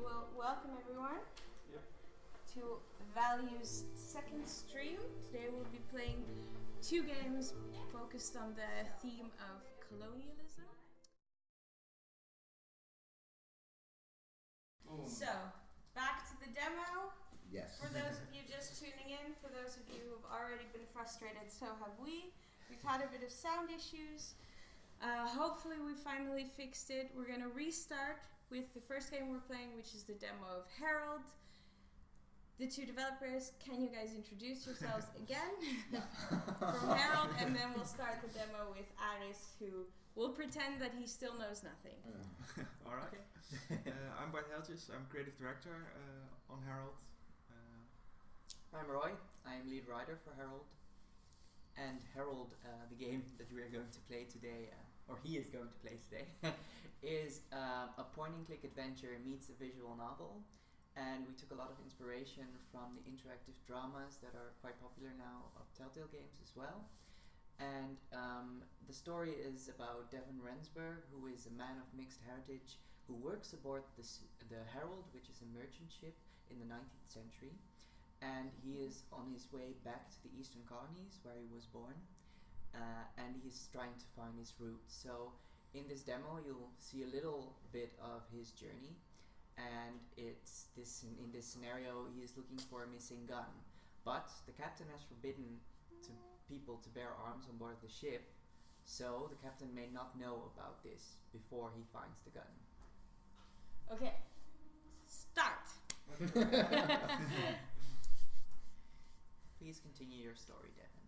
Well, welcome everyone to Value's second stream. Today we'll be playing two games focused on the theme of colonialism. So, back to the demo. Yes. For those of you just tuning in, for those of you who have already been frustrated, so have we. We've had a bit of sound issues. Hopefully we finally fixed it. We're going to restart with the first game we're playing, which is the demo of Herald. The two developers, can you guys introduce yourselves again? From Herald, and then we'll start the demo with Aris, who will pretend that he still knows nothing. Alright. Okay. I'm Bart Heltjes, I'm creative director on Herald. I'm Roy, I'm lead writer for Herald. And Herald, the game that we are going to play today, or he is going to play today, is a point-and-click adventure meets a visual novel. And we took a lot of inspiration from the interactive dramas that are quite popular now of Telltale games as well. And the story is about Devon Rensburg, who is a man of mixed heritage who works aboard the Herald, which is a merchant ship in the 19th century. And he is on his way back to the Eastern colonies where he was born. And he's trying to find his roots. So in this demo you'll see a little bit of his journey. And it's in this scenario he is looking for a missing gun. But the captain has forbidden people to bear arms on board the ship. So the captain may not know about this before he finds the gun. Okay, start! Please continue your story, Devon.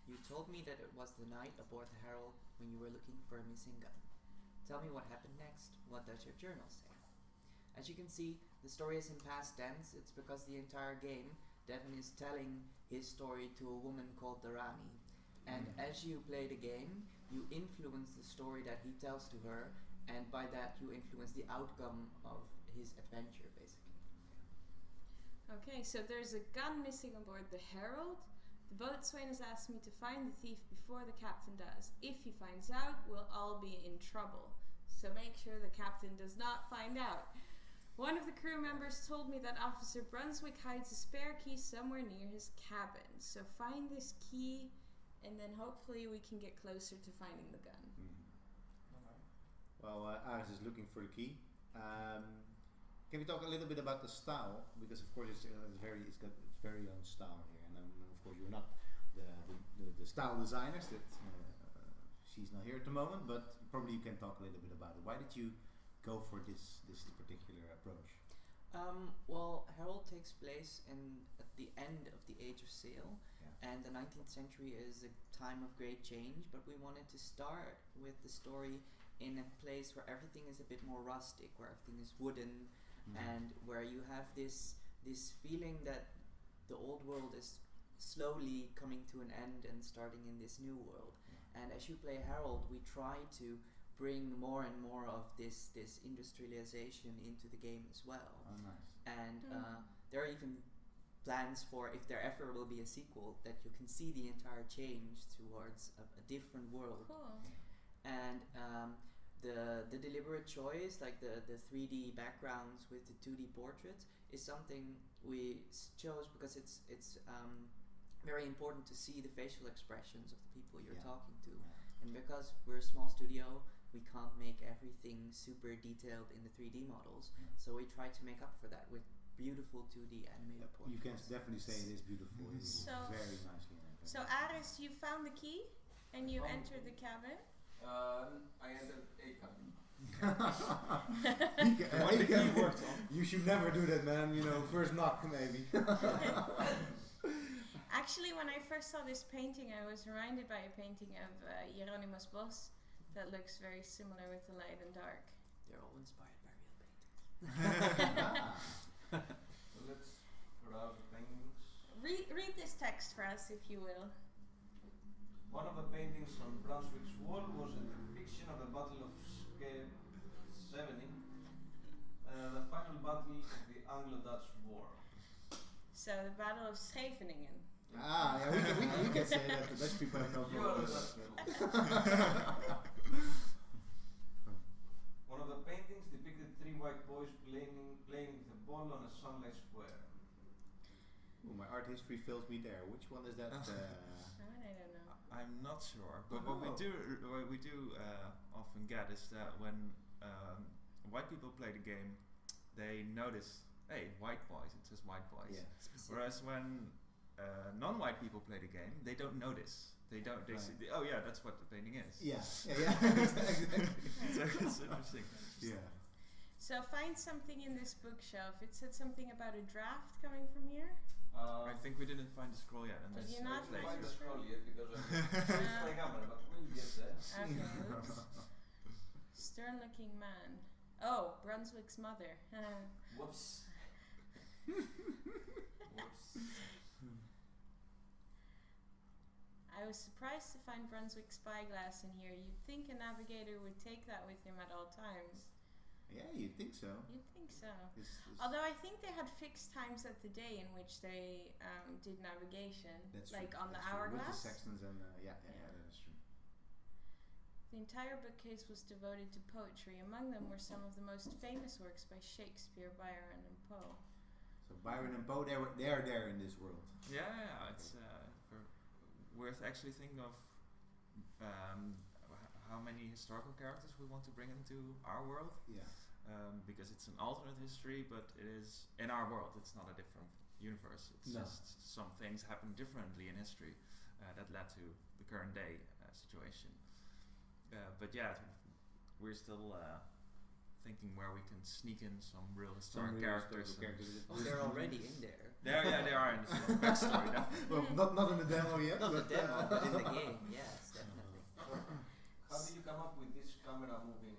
You told me that it was the night aboard the Herald when you were looking for a missing gun. Tell me what happened next. What does your journal say? As you can see, the story is in past tense. It's because the entire game, Devon is telling his story to a woman called Darani. And as you play the game, you influence the story that he tells to her, and by that you influence the outcome of his adventure, basically. Okay, so there's a gun missing on board the Herald. The boatswain has asked me to find the thief before the captain does. If he finds out, we'll all be in trouble. So make sure the captain does not find out. One of the crew members told me that Officer Brunswick hides a spare key somewhere near his cabin. So find this key, and then hopefully we can get closer to finding the gun. Well, Aris is looking for the key. Can we talk a little bit about the style? Because of course it's very own style here, and of course you're not the style designers. That she's not here at the moment, but probably you can talk a little bit about it. Why did you go for this particular approach? Well, Herald takes place at the end of the Age of Sail, and the 19th century is a time of great change, but we wanted to start with the story in a place where everything is a bit more rustic, where everything is wooden, and where you have this feeling that the old world is slowly coming to an end and starting in this new world. And as you play Herald, we try to bring more and more of this industrialization into the game as well. Oh, nice. And there are even plans for, if there ever will be a sequel, that you can see the entire change towards a different world. Cool. And the deliberate choice, like the 3D backgrounds with the 2D portraits, is something we chose because it's very important to see the facial expressions of the people you're talking to. And because we're a small studio, we can't make everything super detailed in the 3D models. So we try to make up for that with beautiful 2D animated portraits. You can definitely say it is beautiful. It is very nicely animated. So Aris, you found the key and you entered the cabin. I entered a cabin. You should never do that, man. You know, first knock maybe. Actually, when I first saw this painting, I was reminded by a painting of Hieronymus Bosch that looks very similar with the light and dark. They're all inspired by real paintings. Let's browse the paintings. Read this text for us, if you will. One of the paintings on Brunswick's wall was a depiction of the Battle of Scheveningen, the final battle of the Anglo-Dutch War. So the Battle of Scheveningen. We can say that. The Dutch people have no You are the problem. Dutch people. One of the paintings depicted three white boys playing wall on a sunlight square. Ooh, my art history fails me there. Which one is that? I don't know. I'm not sure, but what Oh. we do often get is that when white people play the game, they notice, hey, white boys. It says white boys. Yeah. Whereas when non-white people play the game, they don't notice. They don't. They Right. see, oh yeah, that's what the painting is. Yeah. Exactly. So it's interesting. Yeah. So find something in this bookshelf. It said something about a draft coming from here. I think we didn't find the scroll yet, and Did that's you not I didn't find find the the scroll? scroll yet because I switched my camera, but we'll get there. Okay, oops. Stern looking man. Oh, Brunswick's mother. Whoops. Whoops. I was surprised to find Brunswick spyglass in here. You'd think a navigator would take that with him at all times. Yeah, you'd think so. You'd think so. This- Although I think they had fixed times at the day in which they did navigation, that's like true, on the that's true. With the hourglass. sextants and Yeah. that is true. The entire bookcase was devoted to poetry. Among them were some of the most famous works by Shakespeare, Byron, and Poe. So Byron and Poe, they are there in this world. Yeah, it's worth actually thinking of how many historical characters we want to bring into our world. Yeah. Because it's an alternate history, but it is in our world. It's not a different universe. It's No. just some things happen differently in history that led to the current day situation. But yeah, we're still thinking where we can sneak in some real historic characters. Oh, they're already in there. They are in the backstory, definitely. Well, not in the demo yet. Not the but, demo, but in the game, yes, definitely. How do you come up with this camera moving?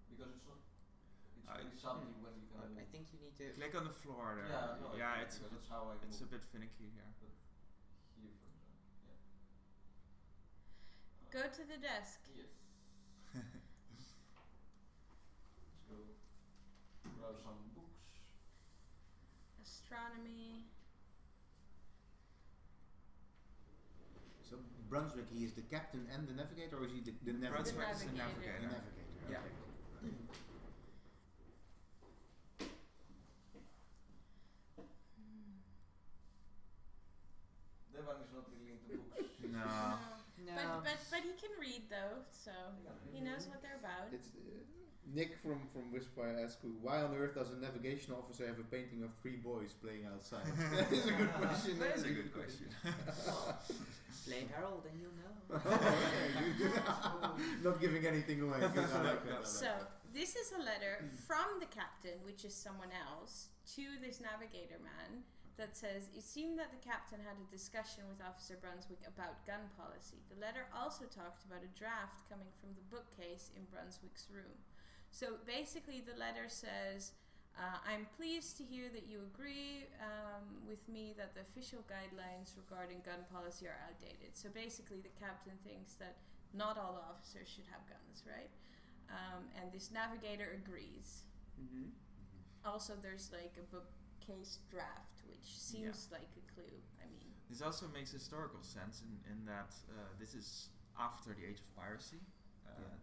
Because it's not. It's really subtle when you can. I think you need to. Click on the floor there. Yeah, no, yeah, because it's that's how I it's a move. bit finicky here. Here, for example. Yeah. Go to the desk. Yes. Let's go grab some books. Astronomy. So Brunswick, he is the captain and the navigator, or is he the navigator? Brunswick is the The navigator. navigator. Yeah. Okay. Devan is not really into books. No. No. But he can read though, so he knows what they're about. It's Nick from Wispfire asks, why on earth does a navigation officer have a painting of 3 boys playing outside? That is a good question. That is a good question. Play Herald and you'll know. Not giving anything away. Good, I like that. So this is a letter from the captain, which is someone else, to this navigator man that says, it seemed that the captain had a discussion with Officer Brunswick about gun policy. The letter also talked about a draft coming from the bookcase in Brunswick's room. So basically the letter says, I'm pleased to hear that you agree with me that the official guidelines regarding gun policy are outdated. So basically the captain thinks that not all officers should have guns, right? And this navigator agrees. Mm-hmm. Also there's like a bookcase draft, which seems like a clue. I mean, This also makes historical sense in that this is after the age of piracy.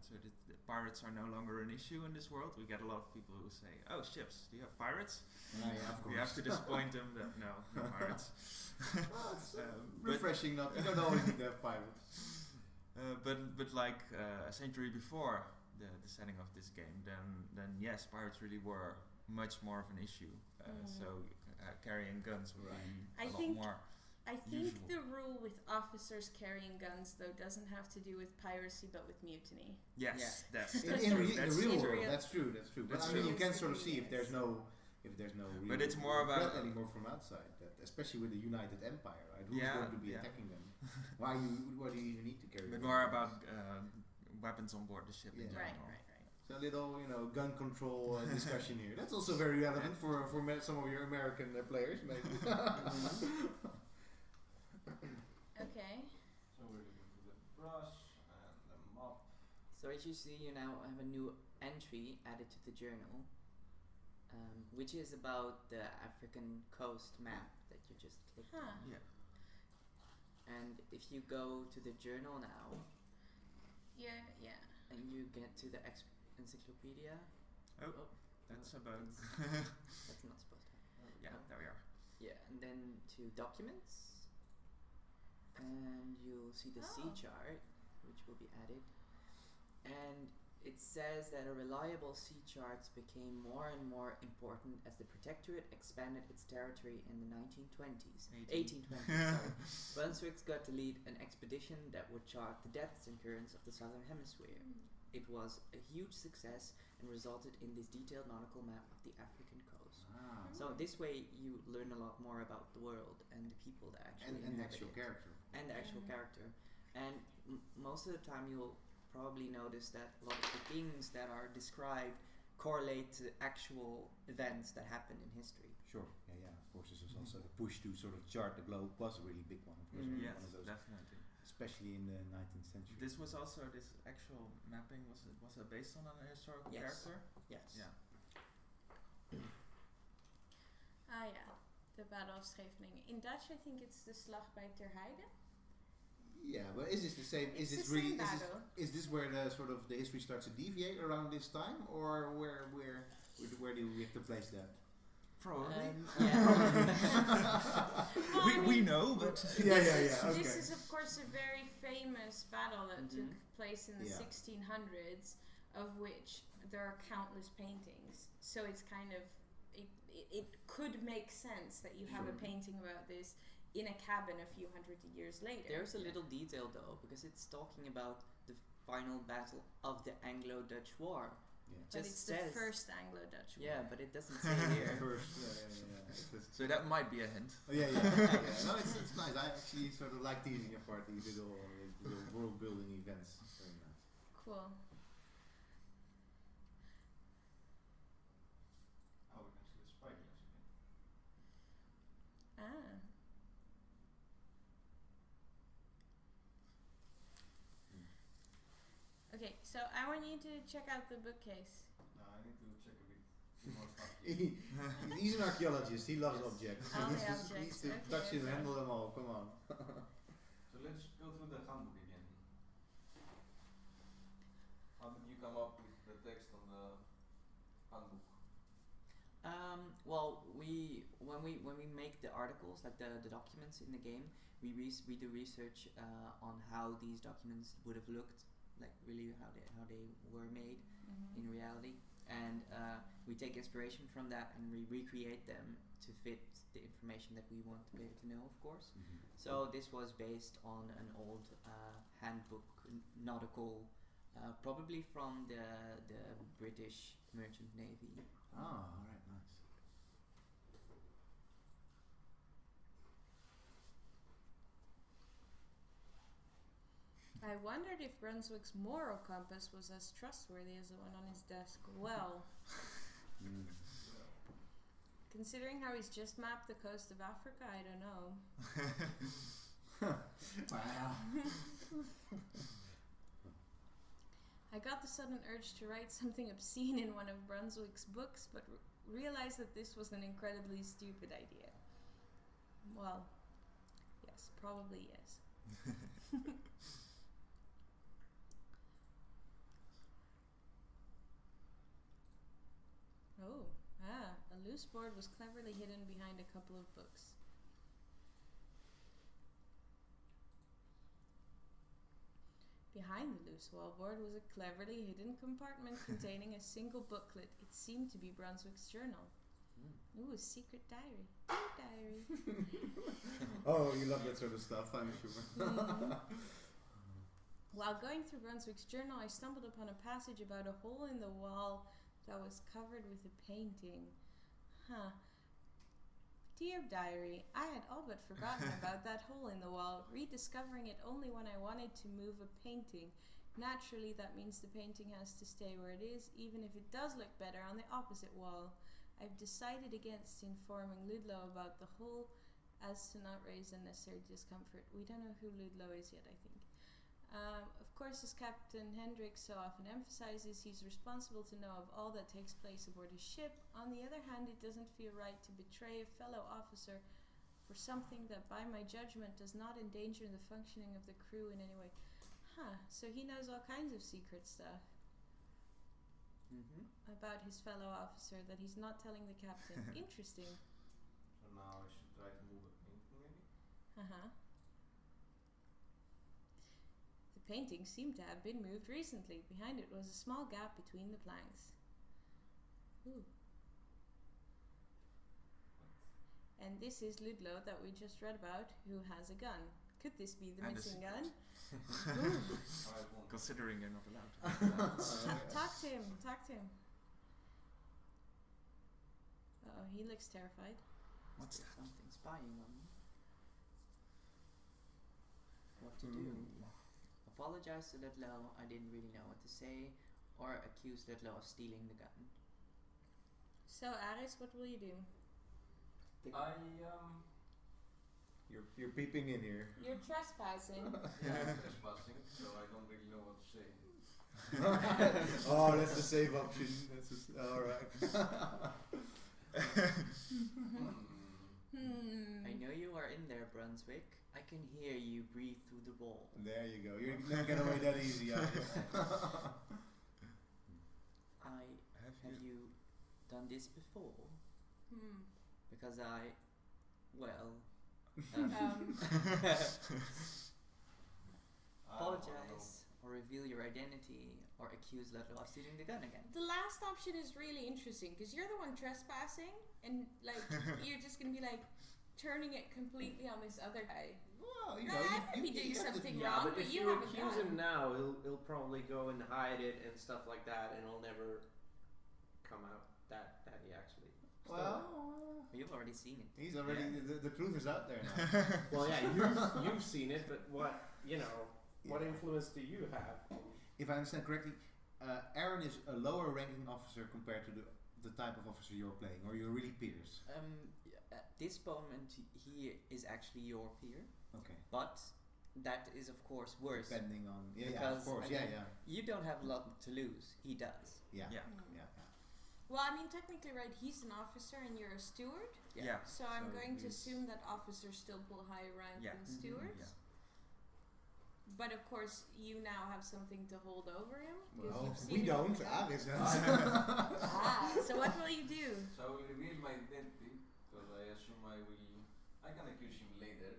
So the pirates are no longer an issue in this world. We get a lot of people who say, "Oh, ships, do you have pirates?" Yeah, of course. We have to disappoint them that no pirates. Well, it's But- refreshing. Not you don't always need to have pirates. but like a century before the setting of this game, then yes, pirates really were much more of an issue. So carrying guns would be I a lot think- more. I think Usual. the rule with officers carrying guns though doesn't have to do with piracy but with mutiny. Yes, Yeah. that's In true. the That's real in world, real- that's true. That's true. But That's I mean, true. you can sort of see if there's no real But it's more about- threat anymore from outside. That especially with the United Empire, right? Who's Yeah, going to be yeah. attacking them? Why do you even need to carry? But them? more about weapons on board the ship in Yeah. general. Right. So a little, gun control discussion here. That's also very relevant for some of your American players, maybe. Okay. So we're looking for the brush and the mop. So as you see, you now have a new entry added to the journal, which is about the African coast map that you just clicked Huh. on. Yeah. And if you go to the journal now, Yeah. and you get to the encyclopedia, Oh. That's about. That's not supposed to happen. Yeah, there we are. Yeah, and then to documents, and you'll see the C chart, which will be added, and it says that a reliable C charts became more and more important as the Protectorate expanded its territory in the 1920s. 1820s, sorry. Brunswick got to lead an expedition that would chart the depths and currents of the southern hemisphere. It was a huge success and resulted in this detailed nautical map of the African coast. Ah. So this way you learn a lot more about the world and the people that actually And the inhabit actual it. character. And the actual character. And most of the time you'll probably notice that a lot of the things that are described correlate to actual events that happened in history. Sure. Yeah. Of course, this was also the push to sort of chart the globe was a really big one. Of course, Mhm. Yes, one of those, definitely. especially in the 19th century. This was also this actual mapping was it based on a historical Yes. character? Yes. Yeah. Ah ja, the Battle of Scheveningen. In Dutch, I think it's the Slag bij Ter Heide. Yeah, but is this the same? It's Is this the really? same battle. Is this where the sort of the history starts to deviate around this time, or where do we have to place that? Probably. Yeah. Well, I we mean, know, but Yeah. Okay. This is of course a very famous battle that Mhm. took place in the Yeah. 1600s, of which there are countless paintings. So it's kind of it could make sense that you have a Sure. painting about this in a cabin a few hundred years later. There's a little detail though, because it's talking about the final battle of the Anglo-Dutch War. Yeah. But Just it's says, the first Anglo-Dutch War. yeah, but it doesn't say here. First, yeah. so that might be a hint. Yeah. No, it's nice. I actually sort of like teasing apart these little world building events. Very nice. Cool. Oh, we can see the spiders again. Ah. Okay, so I want you to check out the bookcase. No, I need to check a bit more stuff here. He's an archaeologist. He loves objects. All He the needs objects, to okay, touch and okay. handle them all. Come on. So let's go through the handbook again. How did you come up with the text on the handbook? Well, when we make the articles, like the documents in the game, we do research on how these documents would have looked, like really how they were made in reality, and we take inspiration from that and we recreate them to fit the information that we want the player to know, of course. So this was based on an old handbook, nautical, probably from the British Merchant Navy. Ah, alright, nice. I wondered if Brunswick's moral compass was as trustworthy as the one on his desk. Well, considering how he's just mapped the coast of Africa, I don't know. Wow. I got the sudden urge to write something obscene in one of Brunswick's books, but realized that this was an incredibly stupid idea. Well, yes, probably yes. A loose board was cleverly hidden behind a couple of books. Behind the loose wallboard was a cleverly hidden compartment containing a single booklet. It seemed to be Brunswick's journal. Ooh, a secret diary. Dear diary. Oh, you love that sort of stuff, I'm sure. While going through Brunswick's journal, I stumbled upon a passage about a hole in the wall that was covered with a painting. Dear diary, I had all but forgotten about that hole in the wall, rediscovering it only when I wanted to move a painting. Naturally, that means the painting has to stay where it is, even if it does look better on the opposite wall. I've decided against informing Ludlow about the hole as to not raise unnecessary discomfort. We don't know who Ludlow is yet, I think. Of course, as Captain Hendricks so often emphasizes, he's responsible to know of all that takes place aboard his ship. On the other hand, it doesn't feel right to betray a fellow officer for something that, by my judgment, does not endanger the functioning of the crew in any way. So he knows all kinds of secret stuff. about his fellow officer that he's not telling the captain. Interesting. So now I should try to move a painting maybe? Uh-huh. The painting seemed to have been moved recently. Behind it was a small gap between the planks. Ooh. And this is Ludlow that we just read about, who has a gun. Could this be the And a missing secret. gun? I won't. Considering you're not allowed to. Talk to him. Talk to him. Uh-oh, he looks terrified. What's Is there that? something spying on me? What to do? Apologize to Ludlow, I didn't really know what to say, or accuse Ludlow of stealing the gun. So, Aris, what will you do? You're peeping in here. You're trespassing. Yeah, I'm trespassing, so I don't really know what to say. Oh, that's the save option. Alright. I know you are in there, Brunswick. I can hear you breathe through the wall. There you go. You're not getting away that easy, Aris. Have you done this before? Hmm. Because well, apologize or reveal your identity or accuse Ludlow of stealing the gun again. The last option is really interesting because you're the one trespassing, and like you're just gonna be like turning it completely on this other guy. Well, you Nah, know, I might be doing you have to- something Yeah, wrong, but if you you have a accuse gun. him now, he'll probably go and hide it and stuff like that, and it'll never come out that he actually stole it. Well, You've already seen it. he's already the truth is out there now. Well, yeah, you've seen it, but what influence do you have? If I understand correctly, Aaron is a lower ranking officer compared to the type of officer you're playing, or you're really peers. At this moment, he is actually your peer, Okay. but that is of course worse. Depending on of Because, course, I mean, yeah. You don't have a lot to lose. He does. Yeah. Yeah. Well, I mean, technically, right? He's an officer and you're a steward. Yeah. So I'm going to he's- assume that officers still pull higher rank Yeah. than Mhm. stewards. Yeah. But of course, you now have something to hold over him. 'Cause Well, you've seen we him don't. with the gun. Aris does. So what will you do? So I will reveal my identity, because I assume I can accuse him later.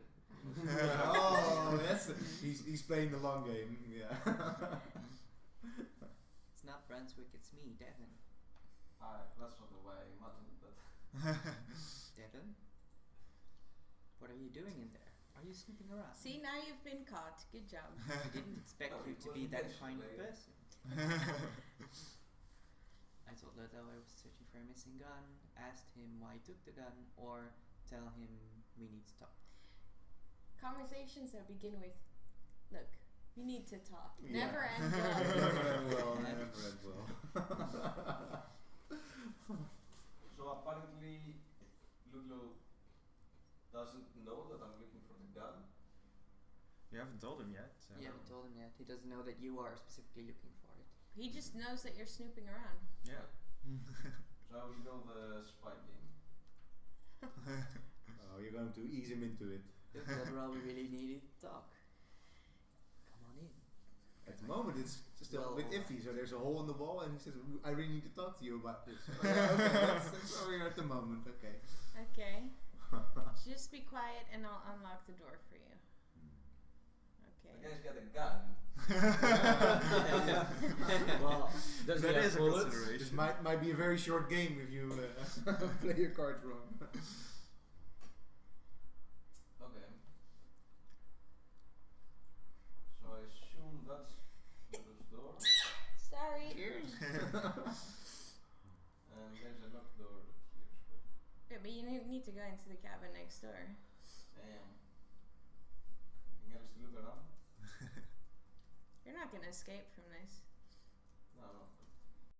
Oh, he's playing the long game. Yeah. It's not Brunswick. It's me, Devon. That's not the way I imagined, but Devon, what are you doing in there? Are you snooping around? See, now you've been caught. Good job. I didn't expect No, you it to was be that kind of intentional, person. I told Ludlow I was searching for a missing gun, asked him why he took the gun, or tell him we need to talk. Conversations that begin with, look, we need to talk. Yeah. Never end well. Never end well. Never end well. so apparently Ludlow doesn't know that I'm looking for the gun. You haven't told him yet. So. You haven't told him yet. He doesn't know that you are specifically looking for it. He just knows that you're snooping around. Yeah. So I will go the spy game. Oh, you're going to ease him into it. Look, Ludlow, we really need to talk. Come on in. At the moment, it's still a bit Well- iffy. So there's a hole in the wall, and he says, "I really need to talk to you about this." Okay, that's where we are at the moment. Okay. Okay. Just be quiet and I'll unlock the door for you. The Okay. guy's got a gun. Well, does That he is have a bullets? consideration. This might be a very short game if you play your cards wrong. Okay. So I assume that's Ludlow's door. Sorry. Cheers. And there's a locked door here as well. Yeah, but you need to go into the cabin next door. Damn. Anything else to look around? You're not gonna escape from this. No, of